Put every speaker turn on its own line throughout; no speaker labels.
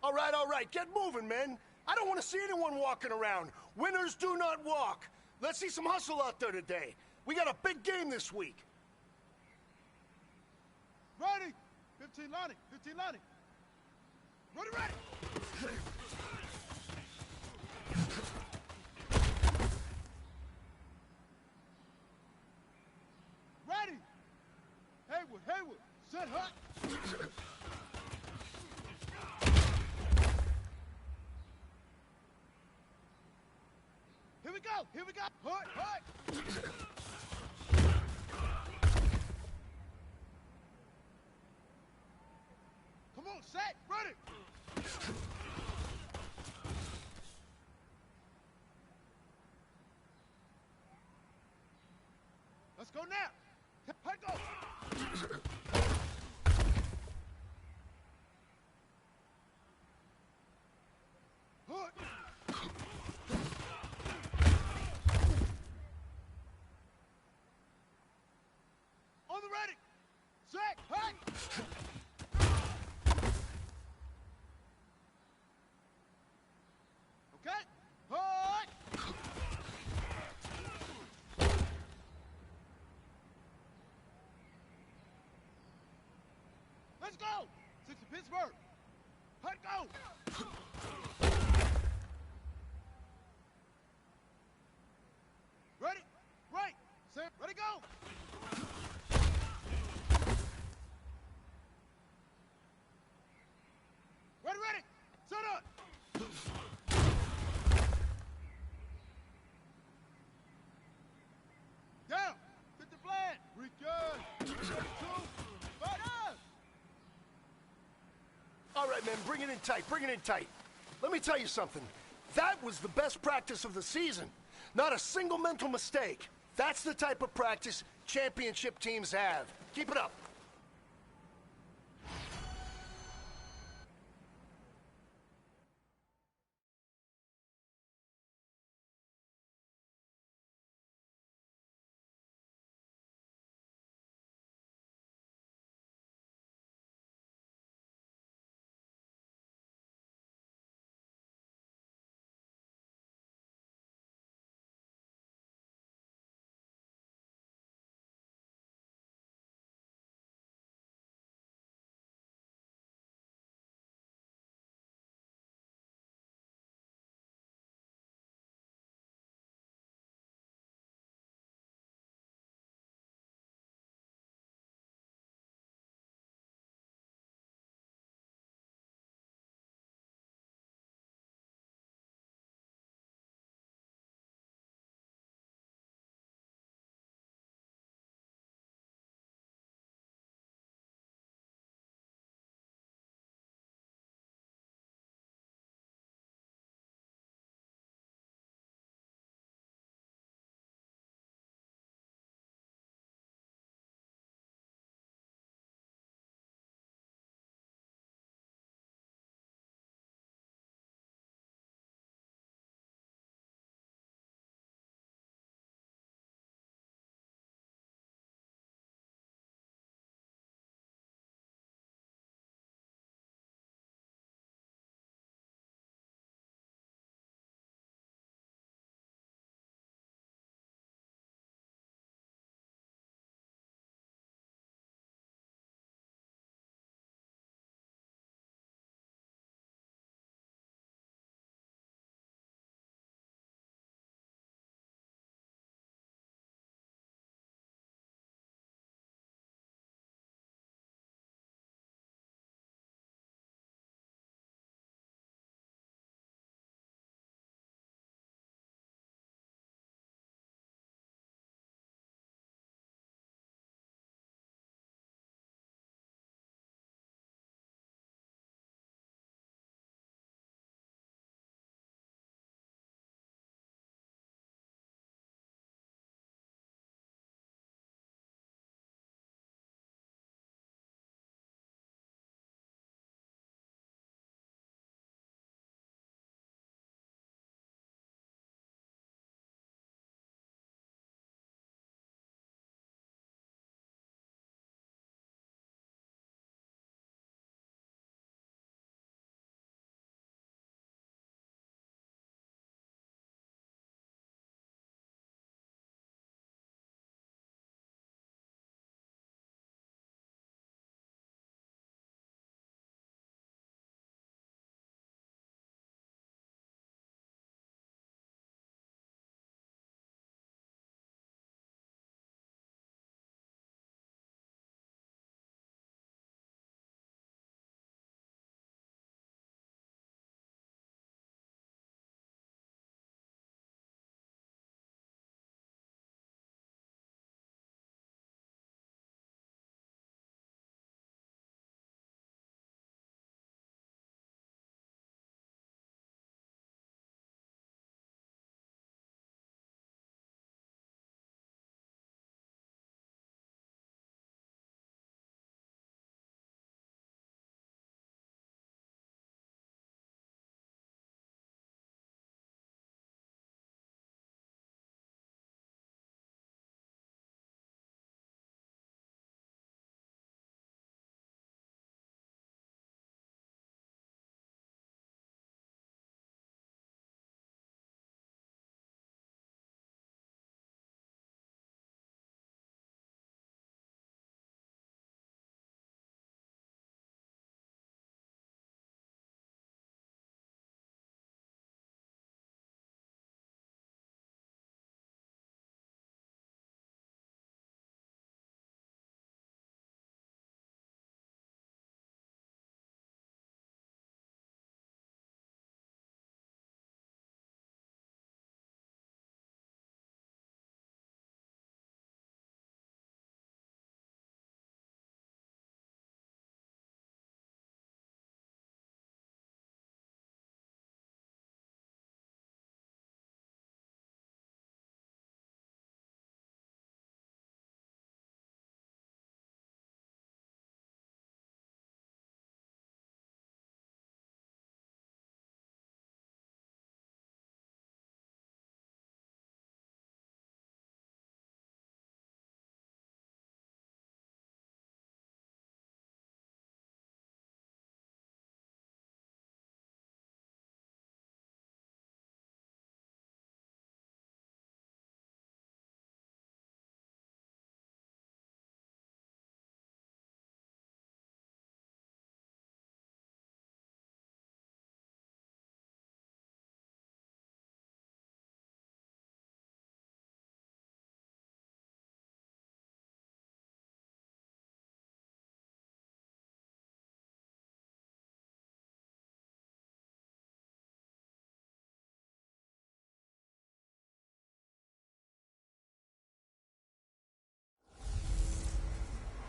All right, get moving, men. I don't want to see anyone walking around. Winners do not walk. Let's see some hustle out there today. We got a big game this week.
Ready! 15 lining, 15 lining. Ready, ready! Ready! Haywood, Haywood, set hut! Here we go, here we go! Hut, hut! Come on, set, ready! Let's go now! Hut, go! Hut! On the ready! Set, hut! Okay? Hut! Let's go! 60 Pittsburgh! Hut, go! Ready? Right! Set, ready, go! Ready, ready! Set up! Down! Hit the flag! Recon! 32! Fire!
All right, men, bring it in tight, bring it in tight. Let me tell you something. That was the best practice of the season. Not a single mental mistake. That's the type of practice championship teams have. Keep it up.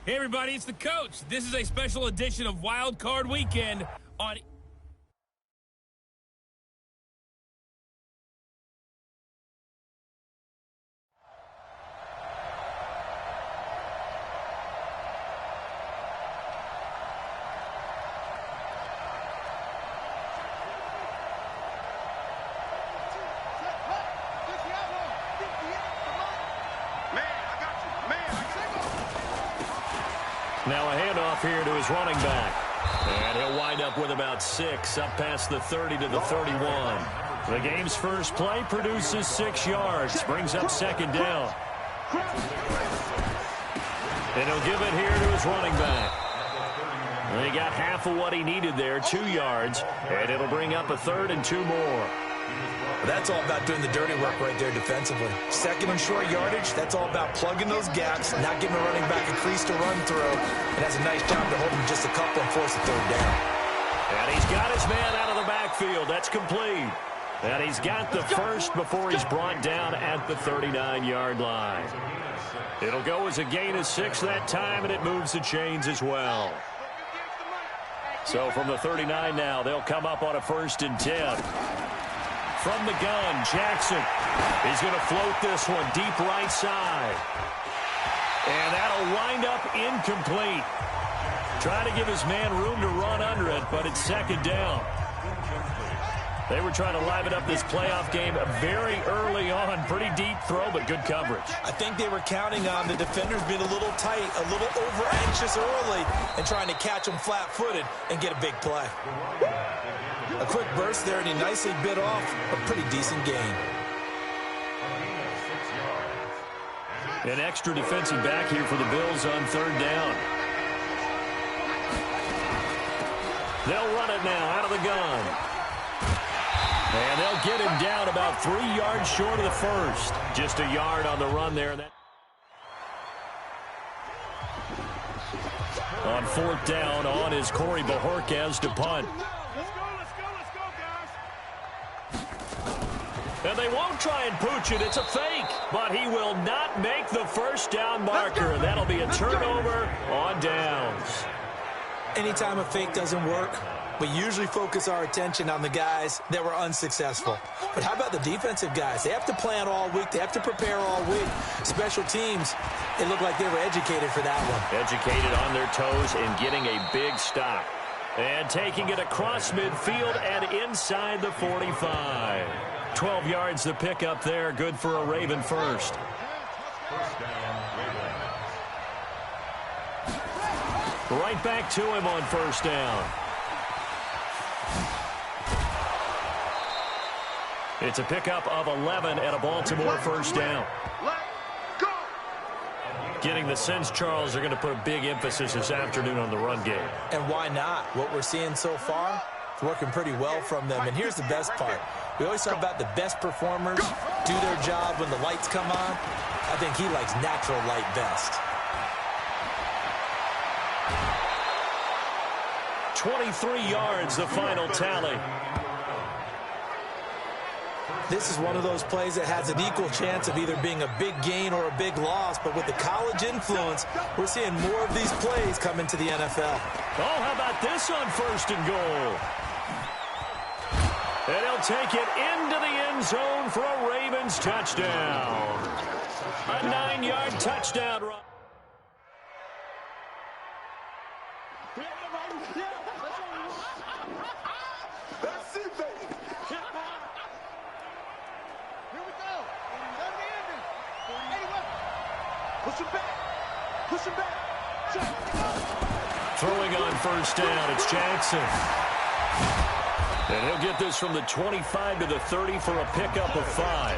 Hey, everybody, it's the coach. This is a special edition of Wild Card Weekend on...
Now a handoff here to his running back. And he'll wind up with about 6, up past the 30 to the 31. The game's first play produces 6 yards, brings up second down. And he'll give it here to his running back. And he got half of what he needed there, 2 yards, and it'll bring up a 3rd and 2 more.
That's all about doing the dirty work right there defensively. Second and short yardage, that's all about plugging those gaps, not giving a running back a crease to run through, and that's a nice job to hold him just a couple and force a 3rd down.
And he's got his man out of the backfield. That's complete. And he's got the first before he's brought down at the 39-yard line. It'll go as a gain of 6 that time, and it moves the chains as well. So from the 39 now, they'll come up on a 1st and 10. From the gun, Jackson. He's going to float this one deep right side. And that'll wind up incomplete. Trying to give his man room to run under it, but it's 2nd down. They were trying to liven up this playoff game very early on. Pretty deep throw, but good coverage.
I think they were counting on the defenders being a little tight, a little over-anxious early, and trying to catch them flat-footed and get a big play. A quick burst there, and he nicely bit off a pretty decent gain.
An extra defensive back here for the Bills on 3rd down. They'll run it now out of the gun. And they'll get him down about 3 yards short of the 1st. Just a yard on the run there. On 4th down, on is Corey Bajorquez to punt. And they won't try and pooch it. It's a fake. But he will not make the 1st down marker. And that'll be a turnover on downs.
Anytime a fake doesn't work, we usually focus our attention on the guys that were unsuccessful. But how about the defensive guys? They have to plan all week. They have to prepare all week. Special teams, it looked like they were educated for that one.
Educated on their toes and getting a big stop. And taking it across midfield and inside the 45. 12 yards to pick up there. Good for a Raven first. Right back to him on 1st down. It's a pickup of 11 at a Baltimore 1st down. Getting the sense, Charles, they're going to put a big emphasis this afternoon on the run game.
And why not? What we're seeing so far, it's working pretty well from them. And here's the best part. We always talk about the best performers do their job when the lights come on. I think he likes natural light best.
23 yards, the final tally.
This is one of those plays that has an equal chance of either being a big gain or a big loss, but with the college influence, we're seeing more of these plays come into the NFL.
Oh, how about this on 1st and goal? And he'll take it into the end zone for a Ravens touchdown. A 9-yard touchdown run.
That's it, baby. Here we go. Push him back. Push him back.
Throwing on 1st down, it's Jackson. And he'll get this from the 25 to the 30 for a pickup of 5.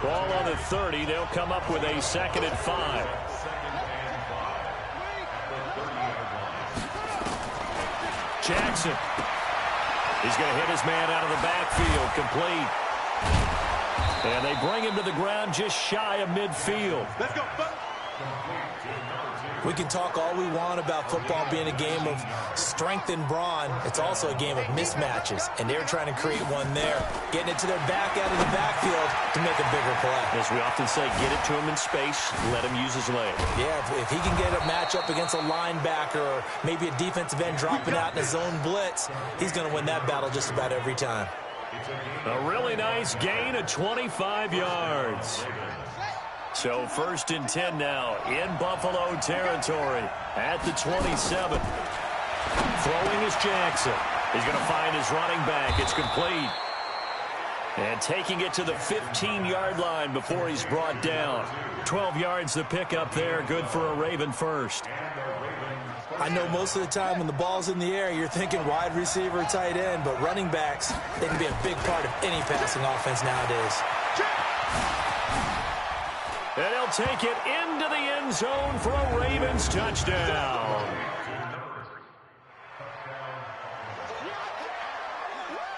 Ball on the 30. They'll come up with a 2nd and 5. Jackson. He's going to hit his man out of the backfield. Complete. And they bring him to the ground just shy of midfield.
Let's go,
We can talk all we want about football being a game of strength and brawn. It's also a game of mismatches, and they're trying to create one there, getting it to their back out of the backfield to make a bigger play.
As we often say, get it to him in space, let him use his leg.
Yeah, if he can get a matchup against a linebacker or maybe a defensive end dropping out in a zone blitz, he's going to win that battle just about every time.
A really nice gain of 25 yards. So 1st and 10 now in Buffalo territory at the 27. Throwing is Jackson. He's going to find his running back. It's complete. And taking it to the 15-yard line before he's brought down. 12 yards to pick up there. Good for a Raven first.
I know most of the time when the ball's in the air, you're thinking wide receiver, tight end, but running backs, they can be a big part of any passing offense nowadays.
And he'll take it into the end zone for a Ravens touchdown.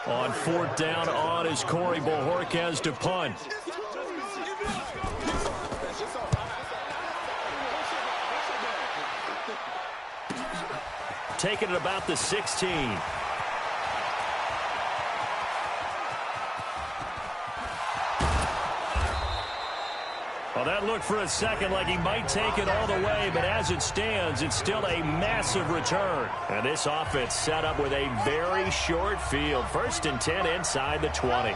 On 4th down on is Corey Bojorquez to punt. Taking it about the 16. Well, that looked for a second like he might take it all the way, but as it stands, it's still a massive return. And this offense set up with a very short field. 1st and 10 inside the 20.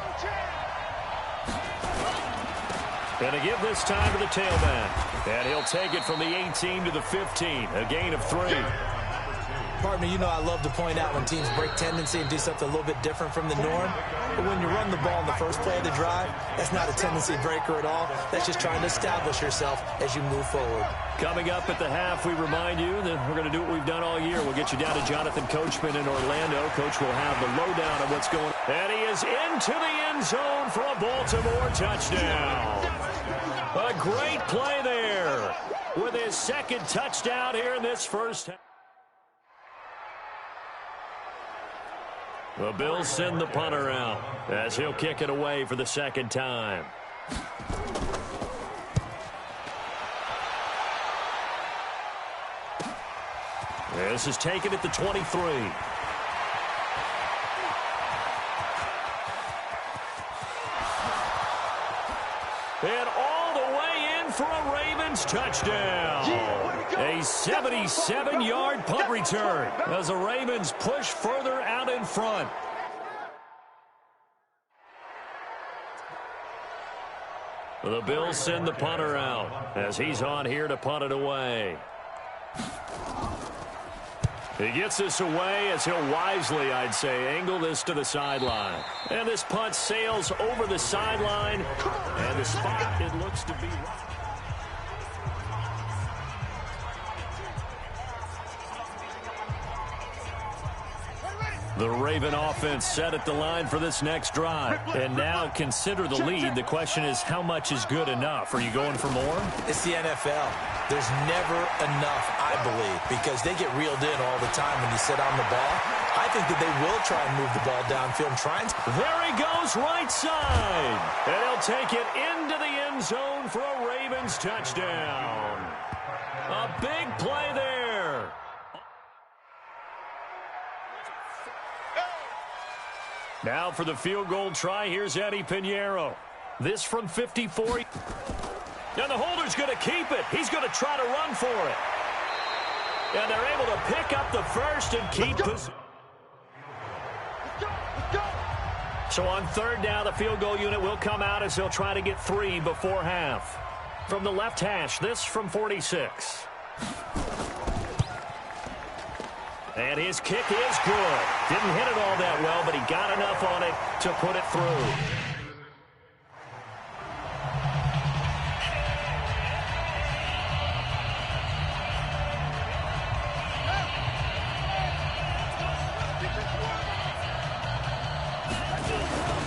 Going to give this time to the tailback. And he'll take it from the 18 to the 15, a gain of 3.
Partner, you know I love to point out when teams break tendency and do something a little bit different from the norm. But when you run the ball in the first play of the drive, that's not a tendency breaker at all. That's just trying to establish yourself as you move forward.
Coming up at the half, we remind you that we're going to do what we've done all year. We'll get you down to Jonathan Coachman in Orlando. Coach will have the lowdown of what's going on. And he is into the end zone for a Baltimore touchdown. A great play there with his 2nd touchdown here in this first half. The Bills send the punter out as he'll kick it away for the 2nd time. This is taken at the 23. And all the way in for a Ravens touchdown. A 77-yard punt return as the Ravens push further out in front. The Bills send the punter out as he's on here to punt it away. He gets this away as he'll wisely, I'd say, angle this to the sideline. And this punt sails over the sideline. And the spot it looks to be right. The Raven offense set at the line for this next drive. And now consider the lead. The question is, how much is good enough? Are you going for more?
It's the NFL. There's never enough, I believe, because they get reeled in all the time when you sit on the ball. I think that they will try and move the ball downfield and try and...
There he goes, right side. And he'll take it into the end zone for a Ravens touchdown. A big play there. Now for the field goal try, here's Eddie Pinheiro. This from 54. And the holder's going to keep it. He's going to try to run for it. And they're able to pick up the first and keep position. So on 3rd down, the field goal unit will come out as he'll try to get 3 before half. From the left hash, this from 46. And his kick is good. Didn't hit it all that well, but he got enough on it to put it through.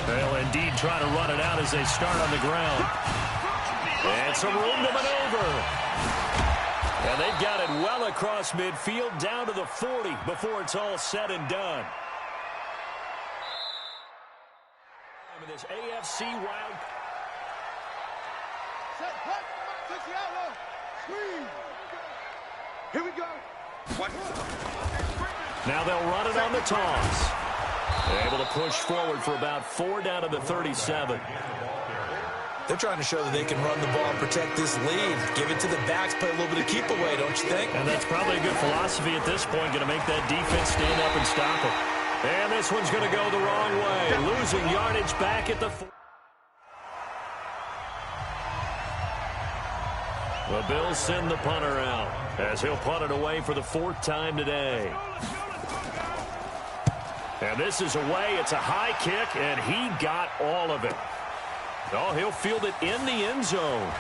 They'll indeed try to run it out as they start on the ground. And some room to maneuver. And they've got it well across midfield down to the 40 before it's all said and done. This AFC wild.
Set, cut, 60 out low. Squeeze. Here we go. What?
Now they'll run it on the toss. Able to push forward for about 4 down to the 37.
They're trying to show that they can run the ball and protect this lead. Give it to the backs, play a little bit of keep away, don't you think?
And that's probably a good philosophy at this point, going to make that defense stand up and stop it. And this one's going to go the wrong way. Losing yardage back at the 4. The Bills send the punter out as he'll punt it away for the 4th time today. And this is away. It's a high kick, and he got all of it. Oh, he'll field it in the end zone.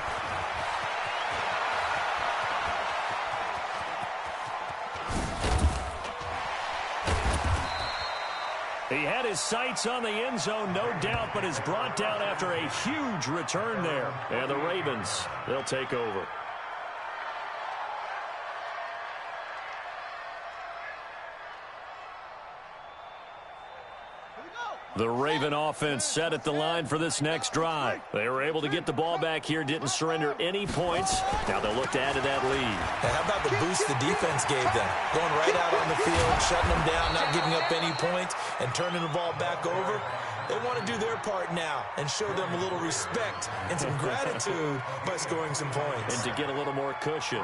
He had his sights on the end zone, no doubt, but is brought down after a huge return there. And the Ravens, they'll take over. The Raven offense set at the line for this next drive. They were able to get the ball back here, didn't surrender any points. Now they'll look to add to that lead.
Now, how about the boost the defense gave them? Going right out on the field, shutting them down, not giving up any points, and turning the ball back over. They want to do their part now and show them a little respect and some gratitude by scoring some points.
And to get a little more cushion.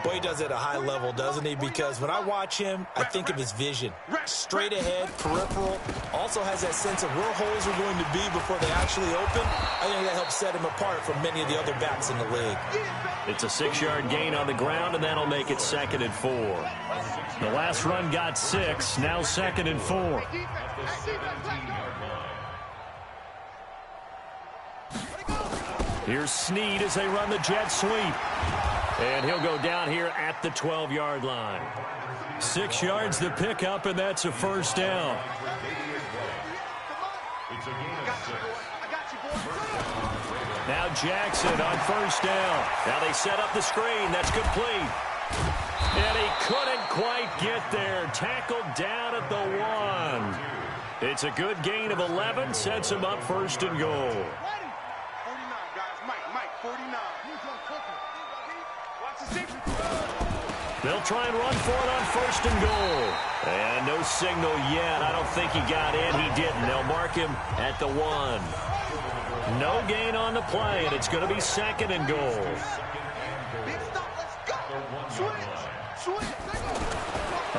Boy, he does it at a high level, doesn't he? Because when I watch him, I think of his vision. Straight ahead, peripheral. Also has that sense of where holes are going to be before they actually open. I think that helps set him apart from many of the other backs in the league.
It's a 6-yard gain on the ground, and that'll make it 2nd and 4. The last run got 6, now 2nd and 4. Here's Snead as they run the jet sweep. And he'll go down here at the 12-yard line. 6 yards the pickup, and that's a 1st down. Now Jackson on 1st down. Now they set up the screen. That's complete. And he couldn't quite get there. Tackled down at the 1. It's a good gain of 11. Sets him up 1st and goal.
49, guys. Mike, 49.
They'll try and run for it on 1st and goal. And no signal yet. I don't think he got in. He didn't. They'll mark him at the 1. No gain on the play, and it's going to be 2nd and goal.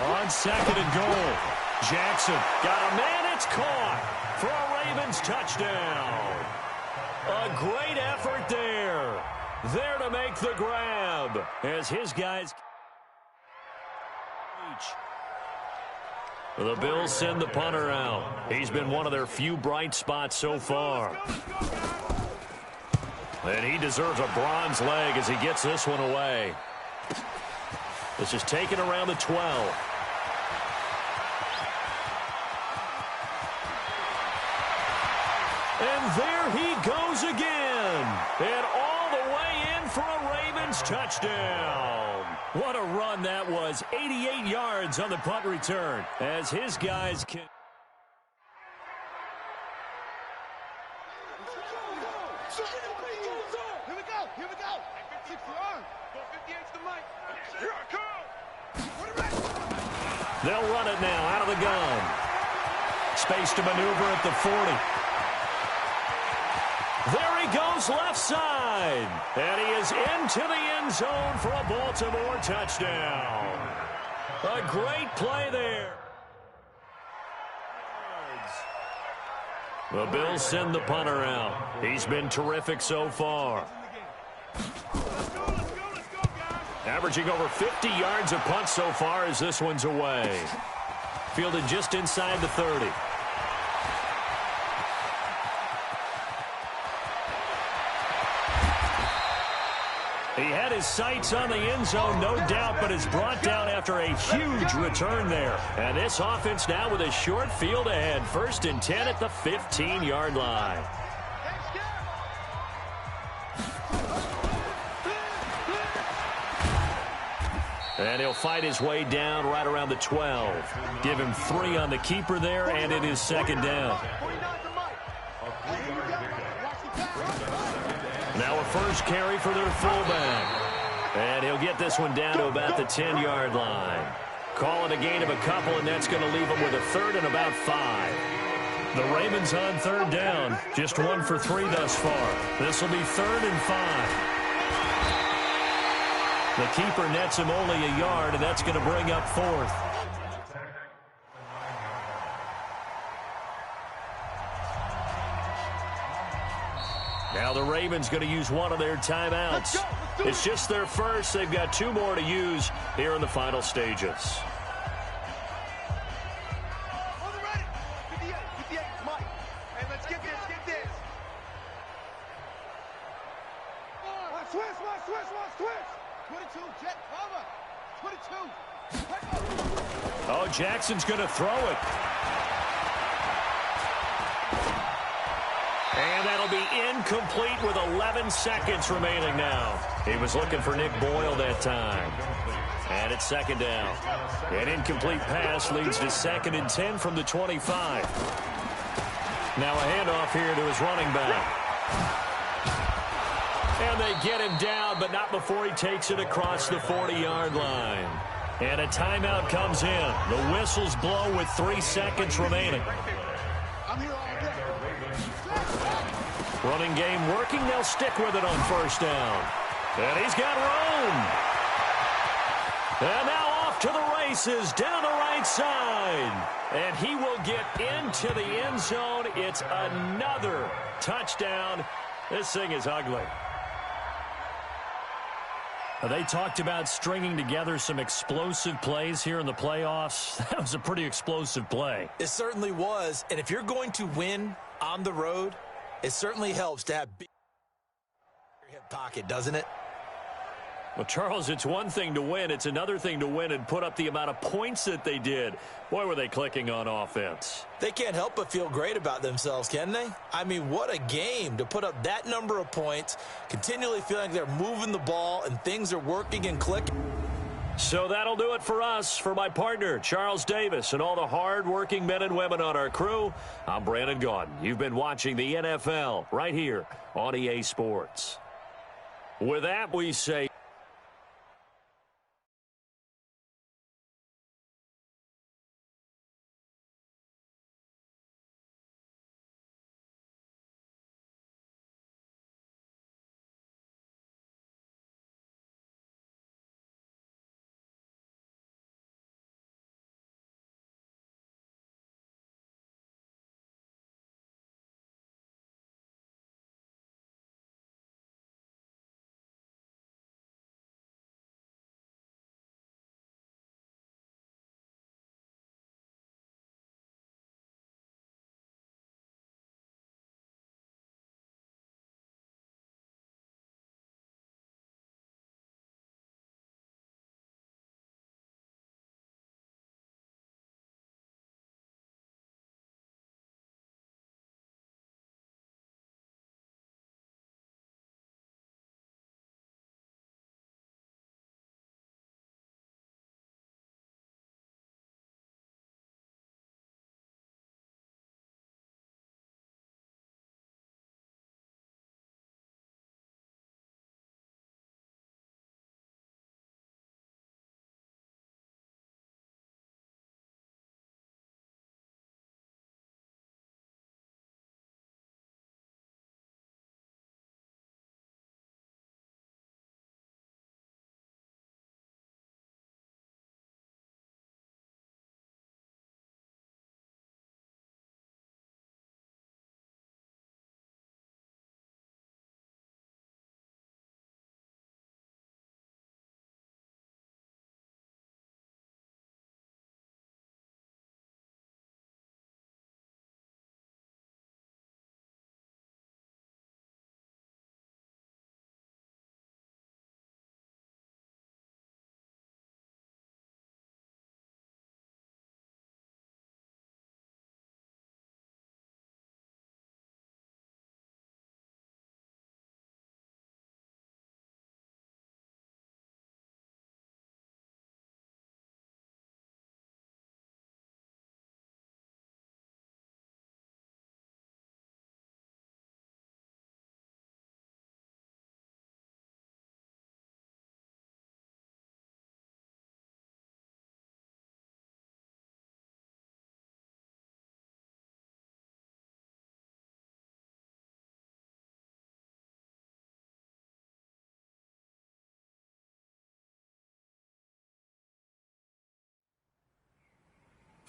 On 2nd and goal. Jackson got a man. It's caught for a Ravens touchdown. A great effort there. There to make the grab as his guys. The Bills send the punter out. He's been one of their few bright spots so far. And he deserves a bronze leg as he gets this one away. This is taken around the 12. And there he goes again. And all the way in for a Ravens touchdown. What a run that was. 88 yards on the punt return as his guys can.
Here we go. 60 yards. 58's the mic. Here I come.
They'll run it now out of the gun. Space to maneuver at the 40. There he goes left side. And he is into the end zone for a Baltimore touchdown. A great play there. The Bills send the punter out. He's been terrific so far. Averaging over 50 yards a punt so far as this one's away. Fielded just inside the 30. He had his sights on the end zone, no doubt, but is brought down after a huge return there. And this offense now with a short field ahead. 1st and 10 at the 15-yard line. And he'll fight his way down right around the 12. Give him 3 on the keeper there, and it is 2nd down. Now a 1st carry for their fullback. And he'll get this one down to about the 10-yard line. Call it a gain of a couple, and that's going to leave him with a third and about 5. The Ravens on third down. Just 1 for 3 thus far. This will be 3rd and 5. The keeper nets him only a yard, and that's going to bring up 4th. Now the Ravens going to use one of their timeouts. It's just their first. They've got 2 more to use here in the final stages. Oh, Jackson's going to throw it. And that'll be incomplete with 11 seconds remaining now. He was looking for Nick Boyle that time. And it's 2nd down. An incomplete pass leads to 2nd and 10 from the 25. Now a handoff here to his running back. And they get him down, but not before he takes it across the 40-yard line. And a timeout comes in. The whistles blow with 3 seconds remaining. Running game working. They'll stick with it on 1st down. And he's got room. And now off to the races down the right side. And he will get into the end zone. It's another touchdown. This thing is ugly. They talked about stringing together some explosive plays here in the playoffs. That was a pretty explosive play.
It certainly was. And if you're going to win on the road, it certainly helps to have big hip pocket, doesn't it?
Well, Charles, it's one thing to win. It's another thing to win and put up the amount of points that they did. Boy, were they clicking on offense.
They can't help but feel great about themselves, can they? I mean, what a game to put up that number of points, continually feeling like they're moving the ball and things are working and clicking.
So that'll do it for us. For my partner, Charles Davis, and all the hard-working men and women on our crew, I'm Brandon Gaudin. You've been watching the NFL right here on EA Sports. With that, we say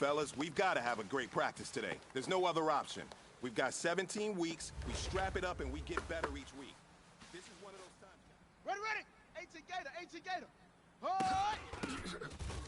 Fellas, we've got to have a great practice today. There's no other option. We've got 17 weeks, we strap it up, and we get better each week. This is one of those times.
Ready, ready! 18 Gator, 18 Gator. Hold!